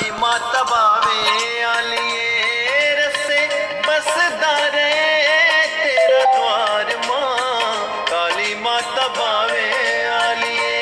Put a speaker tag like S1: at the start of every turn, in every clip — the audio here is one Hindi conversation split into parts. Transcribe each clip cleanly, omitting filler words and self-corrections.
S1: काली माता बावे आलिए रसे बसदा रे तेरा द्वार मां काली माता बावे आलिए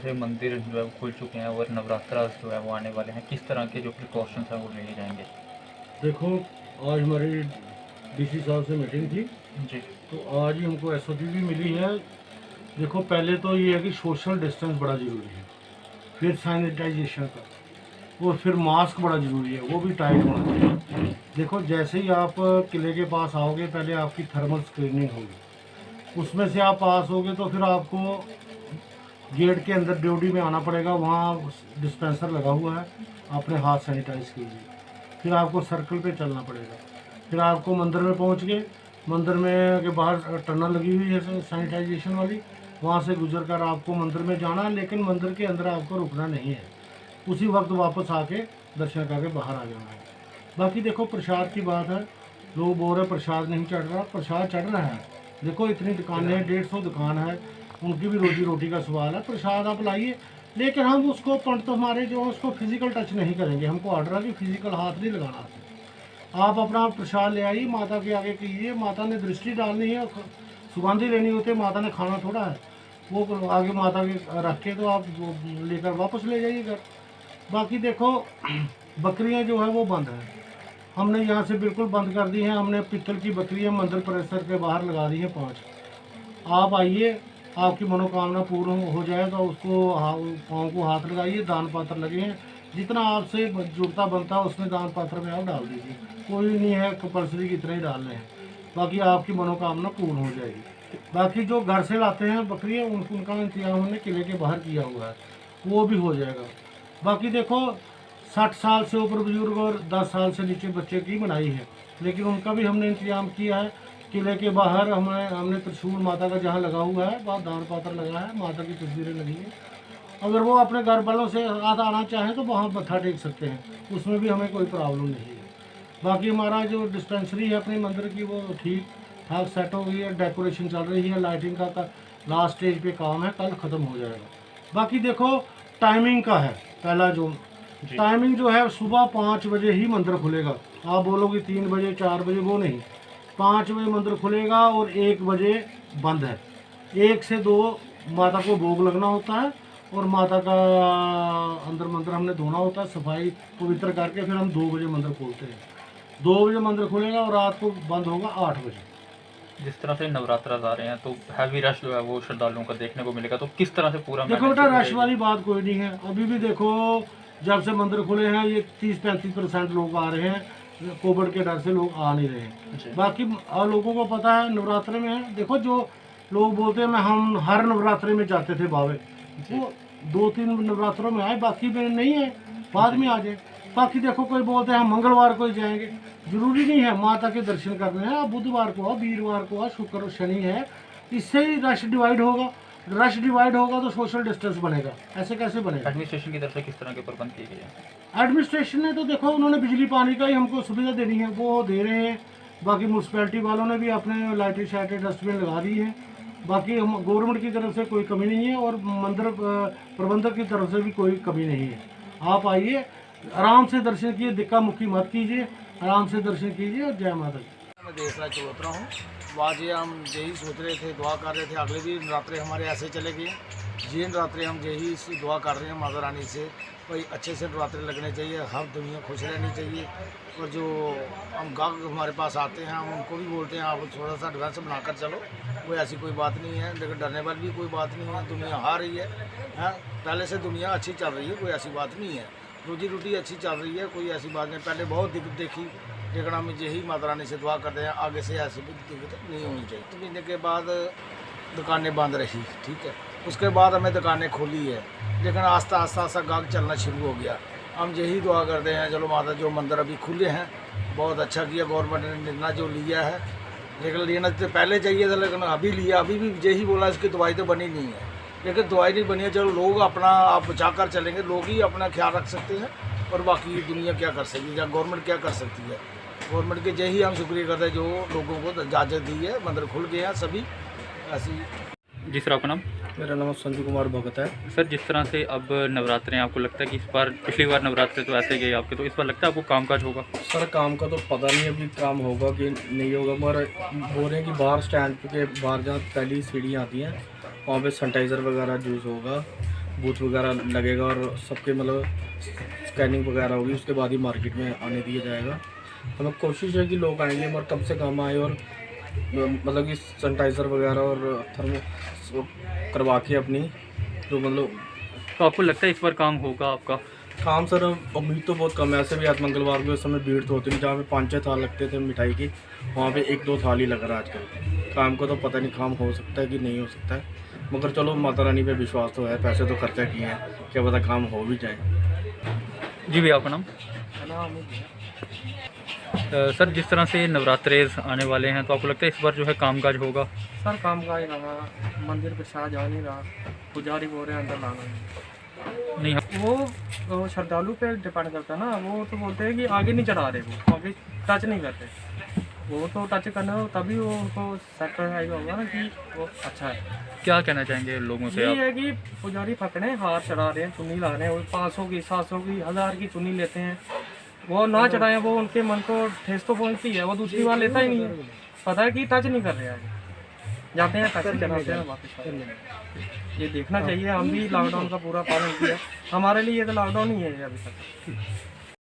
S2: से मंदिर जो है वो खुल चुके हैं और नवरात्रा जो है वो आने वाले हैं, किस तरह के जो प्रिकॉशंस हैं वो लिए जाएंगे?
S3: देखो, आज हमारी डीसी साहब से मीटिंग थी,
S2: जी
S3: तो आज ही हमको एसओपी भी मिली है। देखो, पहले तो ये है कि सोशल डिस्टेंस बड़ा ज़रूरी है, फिर सैनिटाइजेशन का, और फिर मास्क बड़ा ज़रूरी है, वो भी टाइट होना चाहिए। देखो, जैसे ही आप किले के पास आओगे, पहले आपकी थर्मल स्क्रीनिंग होगी, उसमें से आप पास होगे तो फिर आपको गेट के अंदर ड्यूटी में आना पड़ेगा। वहाँ डिस्पेंसर लगा हुआ है, अपने हाथ सैनिटाइज कीजिए। फिर आपको सर्कल पे चलना पड़ेगा। फिर आपको मंदिर में पहुँच के, मंदिर में के बाहर टनल लगी हुई है सैनिटाइजेशन वाली, वहाँ से गुजर कर आपको मंदिर में जाना है, लेकिन मंदिर के अंदर आपको रुकना नहीं है। उसी वक्त वापस आके दर्शन करके बाहर आ जाना है। बाकी देखो, प्रसाद की बात है, लोग बोल रहे प्रसाद नहीं चढ़ रहा, प्रसाद चढ़ रहा है। देखो, इतनी दुकानें हैं, 150 दुकान है, उनकी भी रोजी रोटी का सवाल है। प्रसाद आप लाइए, लेकिन हम उसको पंडित हमारे जो उसको फिजिकल टच नहीं करेंगे। हमको ऑर्डर है कि फिजिकल हाथ नहीं लगाना। आप अपना प्रसाद ले आइए, माता के आगे कीजिए। माता ने दृष्टि डालनी है, सुगंधी लेनी होती है, माता ने खाना थोड़ा है, वो आगे माता के रख के तो आप लेकर वापस ले जाइए घर। बाकी देखो, बकरियां जो है वो बंद है, हमने यहाँ से बिल्कुल बंद कर दी हैं। हमने पित्तल की बकरियां मंदिर परिसर के बाहर लगा दी हैं 5। आप आइए, आपकी मनोकामना पूर्ण हो जाए तो उसको पाँव को हाथ लगाइए। दान पात्र लगे हैं, जितना आपसे जुड़ता बनता है उसमें दान पात्र में आप डाल दीजिए। कोई नहीं है कंपल्सरी की इतना ही डालने हैं, बाकी आपकी मनोकामना पूर्ण हो जाएगी। बाकी जो घर से लाते हैं बकरियाँ, उनका इंतजाम हमने किले के बाहर किया हुआ है, वो भी हो जाएगा। बाकी देखो, 60 साल से ऊपर बुजुर्ग और 10 साल से नीचे बच्चे की बनाई है, लेकिन उनका भी हमने इंतजाम किया है। किले के बाहर हमने त्रिशूल माता का जहाँ लगा हुआ है, वहाँ दान पात्र लगा है, माता की तस्वीरें लगी हैं। अगर वो अपने घर वालों से साथ आना चाहें तो वहाँ मत्था टेक सकते हैं, उसमें भी हमें कोई प्रॉब्लम नहीं है। बाकी हमारा जो डिस्पेंसरी है अपने मंदिर की, वो ठीक ठाक सेट हो गई है, डेकोरेशन चल रही है, लाइटिंग का लास्ट स्टेज पे काम है, कल ख़त्म हो जाएगा। बाकी देखो, टाइमिंग का है, पहला जो टाइमिंग जो है सुबह 5 बजे ही मंदिर खुलेगा। आप बोलोगे 3 बजे 4 बजे, वो नहीं, 5 बजे मंदिर खुलेगा और 1 बजे बंद है। 1 से 2 माता को भोग लगना होता है, और माता का अंदर मंदिर हमने धोना होता है, सफाई पवित्र करके फिर हम 2 बजे मंदिर खोलते हैं। 2 बजे मंदिर खुलेगा और रात को बंद होगा 8 बजे।
S2: जिस तरह से नवरात्रा आ रहे हैं तो हैवी रश जो है वो श्रद्धालुओं का देखने को मिलेगा, तो किस तरह से पूरा
S3: देखो बेटा, रश वाली बात कोई नहीं है। अभी भी देखो, जब से मंदिर खुले हैं ये 30-35% लोग आ रहे हैं। कोविड के डर से लोग आ नहीं रहे हैं। बाकी लोगों को पता है नवरात्रे में है। देखो, जो लोग बोलते हैं हम हर नवरात्रे में जाते थे बाबे, वो 2-3 नवरात्रों में आए, बाकी में नहीं है, बाद में आ जाए। बाकी देखो, कोई बोलते हैं हम मंगलवार को ही जाएंगे, जरूरी नहीं है। माता के दर्शन करने हैं, आप बुधवार को आओ, वीरवार को आओ, शुक्र शनि है, इससे ही रश डिवाइड होगा। रश डिवाइड होगा तो सोशल डिस्टेंस बनेगा, ऐसे कैसे बनेगा?
S2: एडमिनिस्ट्रेशन की तरफ से किस तरह के प्रबंध किए गए हैं?
S3: एडमिनिस्ट्रेशन ने तो देखो, उन्होंने बिजली पानी का ही हमको सुविधा देनी है, वो दे रहे हैं। बाकी म्यूनसिपैलिटी वालों ने भी अपने लाइटें शाइटें डस्टबिन लगा दी हैं। बाकी हम गवर्नमेंट की तरफ से कोई कमी नहीं है, और मंदिर प्रबंधक की तरफ से भी कोई कमी नहीं है। आप आइए, आराम से दर्शन कीजिए, दिक्का मुक्की मत कीजिए, आराम से दर्शन कीजिए, और जय माता दी।
S4: मैं देश राज चौधरा हूँ। आज ये हम यही सोच रहे थे, दुआ कर रहे थे, अगले भी नवरात्रे हमारे ऐसे चले गए। जी नवरात्रे हम यही दुआ कर रहे हैं माता रानी से, भाई अच्छे से नवरात्रे लगने चाहिए, हर दुनिया खुश रहनी चाहिए। और जो हम गाहक हमारे पास आते हैं, हम उनको भी बोलते हैं आप थोड़ा सा एडवांस बनाकर चलो, कोई ऐसी कोई बात नहीं है, लेकिन डरने वाली भी कोई बात नहीं है। दुनिया आ रही है, पहले से दुनिया अच्छी चल रही है, कोई ऐसी बात नहीं है। रोजी रोटी अच्छी चल रही है, कोई ऐसी बात नहीं। पहले बहुत दिक्कत देखी, लेकिन हम यही माता रानी से दुआ करते हैं आगे से ऐसी भी दिक्कत नहीं होनी चाहिए। 3 महीने के बाद दुकानें बंद रही, ठीक है, उसके बाद हमें दुकानें खोली है, लेकिन आस्ता आस्ता गाहक चलना शुरू हो गया। हम यही दुआ करते हैं, चलो माता, जो मंदिर अभी खुले हैं बहुत अच्छा किया गवर्नमेंट ने निर्णय जो लिया है, लेकिन लेना तो पहले चाहिए था, लेकिन अभी लिया। अभी भी यही बोला इसकी दवाई तो बनी नहीं है, लेकिन दवाई नहीं बनी है। चलो लोग अपना आप बचा कर चलेंगे, लोग ही अपना ख्याल रख सकते हैं, और बाकी दुनिया क्या कर सकती है या गवर्नमेंट क्या कर सकती है। गवर्नमेंट के यही हम शुक्रिया करते हैं जो लोगों को इजाज़त दी है, मंदिर खुल गए हैं सभी ऐसी।
S2: जी सर, आपका नाम?
S5: मेरा नाम संजू कुमार भगत है।
S2: सर, जिस तरह से अब नवरात्रे हैं, आपको लगता है कि इस बार, पिछली बार नवरात्रे तो ऐसे गए आपके, तो इस बार लगता है आपको कामकाज होगा?
S5: सर, काम का तो पता नहीं अभी काम होगा कि नहीं होगा, मगर बोल रहे हैं कि बाहर स्टैंड के बाहर जहाँ पहली सीढ़ियाँ आती हैं वहाँ पे सैनिटाइज़र वगैरह यूज़ होगा। बूथ वगैरह लगेगा और सबके मतलब स्कैनिंग वगैरह होगी, उसके बाद ही मार्केट में आने दिया जाएगा। हमें कोशिश है कि लोग आएंगे और कम से कम आए और मतलब कि सैनिटाइज़र वगैरह और थर्मो करवा के अपनी जो मतलब
S2: तो आपको लगता है इस बार काम होगा आपका?
S5: काम सर उम्मीद तो बहुत कम है। ऐसे भी आज मंगलवार को उस समय भीड़ तो होती नहीं, जहाँ पे 5-6 थाल लगते थे मिठाई की, वहाँ पे 1-2 थाल ही लग रहा है आजकल। काम को तो पता नहीं काम हो सकता है कि नहीं हो सकता है, मगर चलो माता रानी पे विश्वास तो है, पैसे तो खर्चा किए हैं, क्या पता काम हो भी जाए।
S2: जी भैया आपका नाम? सर जिस तरह से नवरात्रे आने वाले हैं तो आपको लगता है इस बार जो है कामकाज होगा?
S6: सर काम का ही रहा, मंदिर पे शाह जा नहीं रहा, पुजारी बोल रहे हैं अंदर लाना नहीं।
S2: नहीं
S6: वो श्रद्धालु पे डिपेंड करता है ना, वो तो बोलते हैं कि आगे नहीं चढ़ा रहे, वो आगे टच नहीं करते, वो तो टच करना हो तभी वो उनको सेटिस्फाई होगा ना कि वो अच्छा है।
S2: क्या कहना चाहेंगे लोगों से
S6: यही
S2: आप?
S6: है कि पुजारी पकड़े, हाथ चढ़ा रहे हैं, चुन्नी ला रहे हैं, वो 500 की 700 की 1000 की चुन्नी लेते हैं, वो ना चढ़ाएं, वो उनके मन को ठेस तो पहुँचती है, वो दूसरी बार लेता ही नहीं है, पता है कि टच नहीं कर रहे हैं, जाते हैं टच चढ़ाते हैं वापस। ये देखना चाहिए, हम भी लॉकडाउन का पूरा पालन किया, हमारे लिए ये तो लॉकडाउन ही है अभी तक।